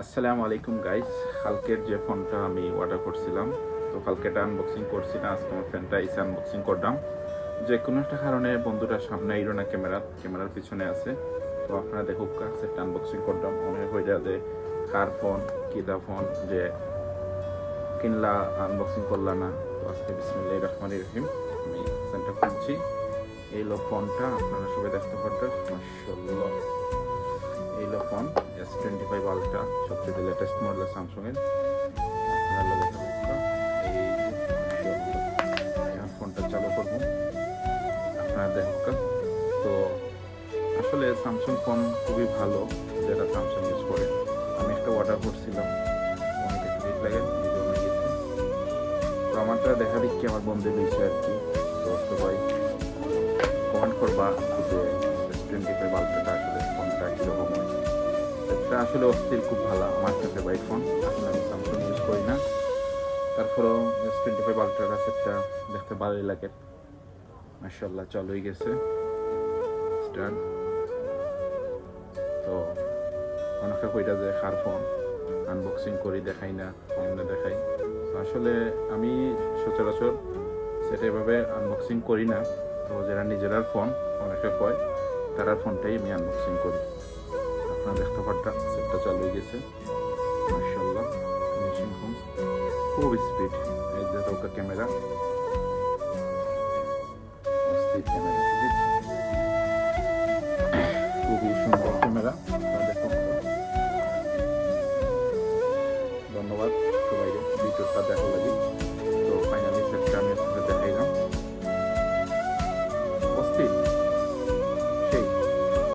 আসসালামু আলাইকুম গাইস। কালকের যে ফোনটা আমি অর্ডার করছিলাম, তো কালকে এটা আনবক্সিং করছি না, আজকে আমার ফোনটা এসে আনবক্সিং করলাম। যে কোনো একটা কারণে বন্ধুরা সামনে আইলো না, ক্যামেরার পিছনে আছে। তো আপনারা দেখুক, সেটটা আনবক্সিং করলাম। মনে হয়ে যায় যে কার ফোন, কিদা ফোন যে কিনলা আনবক্সিং করলা না। তো আজকে বিসমিল্লাহির রহমানির রহিম আমি সেন্টার খুলছি। এই লো ফোনটা আপনারা সবাই দেখতে পারবেন। মাশাআল্লাহ, এই লো ফোন S25 আলট্রা, সবচেয়ে লেটেস্ট মডেল স্যামসাংয়ের। আপনারা দেখতে পাচ্ছেন এই এখন ফোনটা চালু করব, আপনারা দেখুন। তো আসলে স্যামসাং ফোন খুবই ভালো, যেটা স্যামসাং ইউজ করে। আমি একটা অর্ডার করছিলাম, অনেক ক্লিক লাগে, এই জন্য গেছি। তো আমারটা দেখা দেখি আমার বন্ধু দিয়েছে আর কি। তো সবাই কমেন্ট করবা যে S25 আলট্রাটা আসলে ফোনটা কীরকম হয়। এটা আসলে অস্থির, খুব ভালো, আমার কাছে বাইক ফোন। আসলে আমি স্যামসাং ইউজ করি না, তারপরেও S25 আলট্রাটা সেটটা দেখতে ভালোই লাগে। মাশাআল্লাহ, চালু হয়ে গেছে স্টার্ট। তো অনেকে কইটা যে কার ফোন আনবক্সিং করি, দেখাই না, এমনি দেখাই। তো আসলে আমি সচরাচর সেটা এভাবে আনবক্সিং করি না। তো যারা নিজেরার ফোন অনেকে কয়, তারা ফোনটাই আমি আনবক্সিং করি। আপনারা দেখতে পারটা সেটটা চালু হয়ে গেছে। মাশাআল্লাহ, ফিনিশিং খুব স্পিড। এই যে ওটা ক্যামেরা, অস্থির ক্যামেরা, খুবই সুন্দর ক্যামেরা।